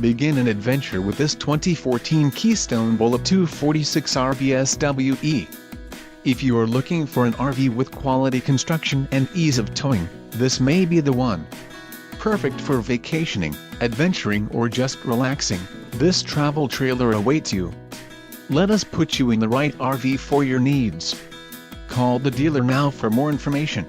Begin an adventure with this 2014 Keystone Bullet 246 RV. If you are looking for an RV with quality construction and ease of towing, this may be the one. Perfect for vacationing, adventuring or just relaxing, this travel trailer awaits you. Let us put you in the right RV for your needs. Call the dealer now for more information.